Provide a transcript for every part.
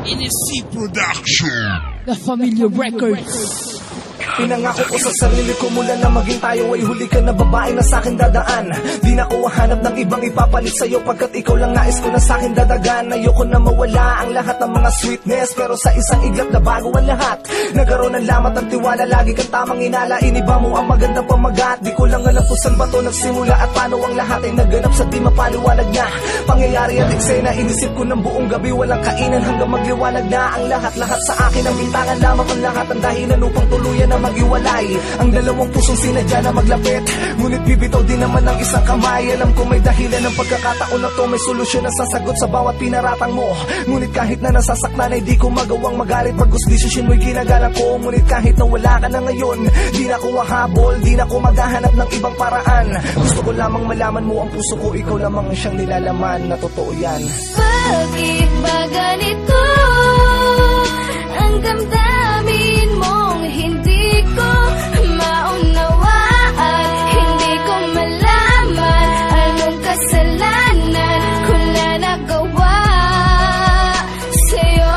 NSC Production, The Familiar Records. Pinangako ko sa sarili ko mula na maging tayo ay huli ka na babae na sa'kin dadaan. Di na ko hanap ng ibang ipapalit sa'yo pagkat ikaw lang nais ko na sa'kin dadagan. Ayoko na mawala ang lahat ng mga sweetness, pero sa isang iglap na bago ang lahat. Nagkaroon ng lamat at tiwala, lagi kang tamang inala. Iniba mo ang magandang pamagat. Di ko lang alam kung saan ba to nagsimula at paano ang lahat ay naganap sa di mapaliwanag na pangyayari at eksena. Inisip ko ng buong gabi, walang kainan hanggang magliwanag na ang lahat-lahat sa akin. Ang bintangan lamang ang lahat ang dahilan upang tuluyan na magiwalay. Ang dalawang pusong sinadya na maglapit, ngunit bibitaw din naman ng isang kamay. Alam ko may dahilan ng pagkakataon na to, may solusyon na sasagot sa bawat pinaratang mo. Ngunit kahit na nasasaktan ay di ko magawang magalit pag desisyon mo'y ginagalang ko. Ngunit kahit na wala ka na ngayon, di na ko mahabol, di na ko maghahanap ng ibang paraan. Gusto ko lamang malaman mo ang puso ko, ikaw lamang ang siyang nilalaman, na totoo yan. Bakit ba ganito ang damdamin mong hindi ko maunawaan? Hindi ko malaman anong kasalanan ko na nagawa sa'yo.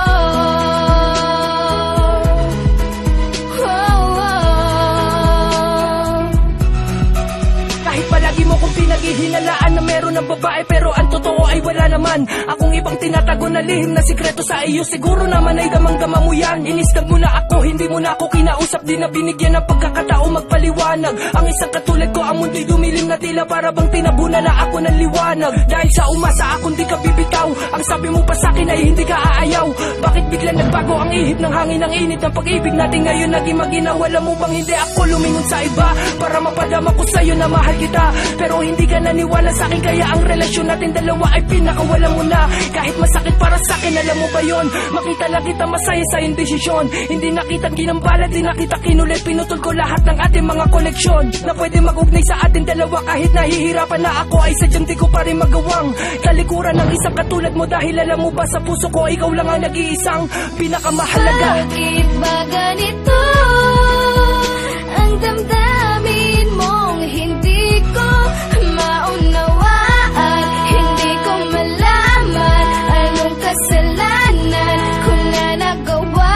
Kahit palagi mo kong pinaghihinalaan na meron ng babae, pero ang totoo ay wala naman. Akong ibang tinatago na lihim na sikreto sa iyo, siguro naman ay damang-dama mo yan. Inistab mo na ako, hindi mo na ako kinausap, di na binigyan ng pagkakatao magpaliwanag. Ang isang katulad ko, ang mundo'y dumilim na tila para bang tinabunan na ako ng liwanag. Dahil sa umasa akong di ka bibitaw, ang sabi mo pa sa'kin ay hindi ka aayaw. Bakit bigla nagbago ang ihip ng hangin, ang init ng pag-ibig natin ngayon naging maginaw? Alam mo bang hindi ako lumingon sa iba para mapadama ko sa'yo na mahal kita, pero hindi ka naniwala sa'kin, kaya ang relasyon natin dalawa ay pinakawala mo na. Kahit masakit para sa'kin, alam mo ba yon? Makita lang kita masaya sa iyong desisyon. Hindi nakita ginambala, di nakita kinulit. Pinutol ko lahat ng ating mga koleksyon na pwede mag-ugnay sa ating dalawa. Kahit nahihirapan na ako ay sadyang di ko pa rin magawang talikuran ng isang katulad mo. Dahil alam mo ba sa puso ko, ikaw lang ang nag-iisang pinakamahalaga. Bakit ba ganito ang damdamin mong hindi ko maunawaan? Hindi ko malaman anong kasalanan ko na nagawa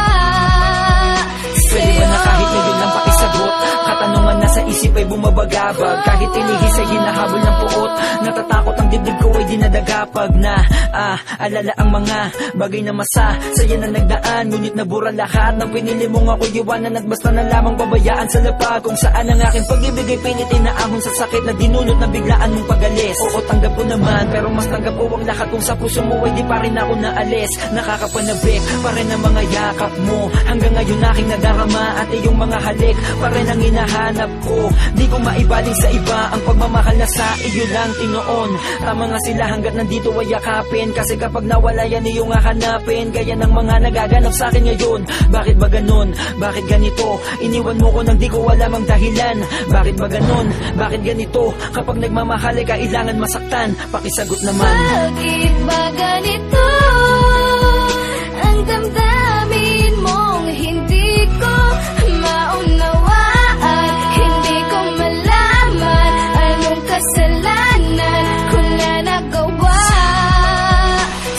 Pwede ba na kahit ngayon lang pakisagot? Katanungan na sa isip ay bumabagabag. Kahit inihis ay hinahabol ng puot, natatakot ang dibdib ko ay dinadagapag na alala ang mga bagay na saya na nagdaan. Ngunit nabura lahat ng pinili mong ako'y iwanan, at basta na lamang babayaan sa lapag kung saan ang aking pag-ibig ay pilit inaahon sa sakit na dinulot na biglaan mong pag-alis. Oo, tanggap ko naman, pero mas tanggap ko ang lahat kung sa puso mo ay di pa rin ako naalis. Nakakapanabik pa rin ang mga yakap mo, hanggang ngayon aking nadarama at iyong mga halik pa rin ang hinahanap ko. Di ko maibaling sa iba ang pagmamahal na sa iyo lang tinoon. Tama nga sila hanggat nandito ay yakapin, kasi kapag nawala yan iyong hahanapin. Gaya ng mga nagaganap sa akin ngayon. Bakit ba ganon? Bakit ganito? Iniwan mo ko nang di ko alam ang dahilan. Bakit ba ganon? Bakit ganito? Kapag nagmamahal ay kailangan masaktan. Pakisagot naman. Bakit ba ganito ang damdamin mong hindi ko maunawaan? Hindi ko malaman anong kasalanan ko na nagawa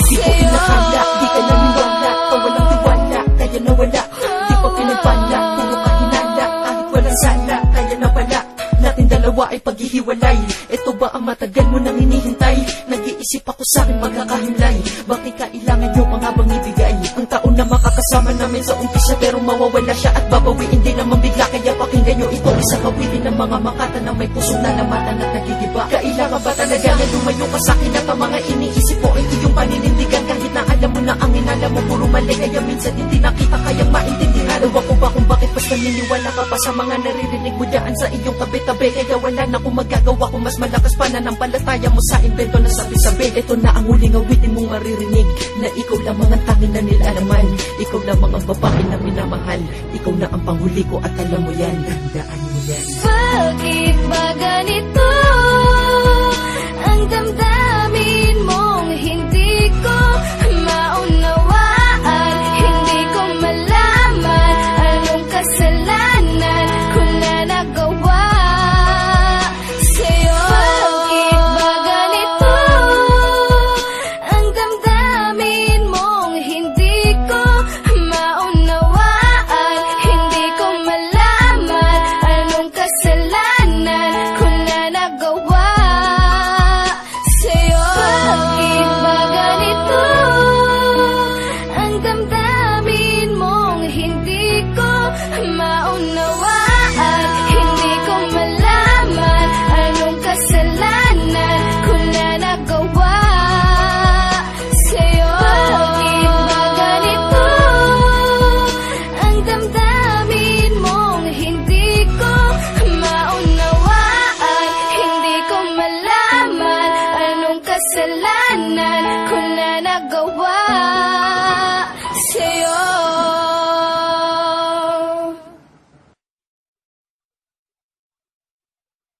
Di ko pinakala, di ka naniwala, walang tiwala, kaya nawala. Di ko pinagpala, puro kahinala, kahit walang sala, kaya nawala. Natin dalawa ay paghihiwalay. Ito ba ang matagal mo nang hinihintay? Nag-iisip ako sa'kin magkakahimlay. Bakit kailangan nyo mga bang ibigay? Ang taon na makakasama namin sa umpisa, pero mawawala siya at babawiin din naman bigla. Kaya pakinggan nyo ito, isang kawitin ng mga makata na may pusong lalamatan at nagigiba. Kailangan ba talaga na lumayo ka sa'kin at ang mga iniisip ko ay iyong paninindigan? Kahit na alam mo na ang inala mo puro mali, kaya minsan hindi nakita kayang maintindihan. Ewan ko ba kung bakit basta naniniwala ka pa sa mga naririnig mo dyan sa iyong tabi-tabi? Kaya wala na akong magagawa kung mas malakas pa na ng palataya mo sa invento na sabi-sabi. Ito na ang huling awitin mong maririnig, na ikaw lamang ang tanging na nilalaman. Ikaw lamang ang babae na minamahal. Ikaw na ang panghuli ko at alam mo yan. Tandaan mo yan. Bakit ba ganito ang damdamin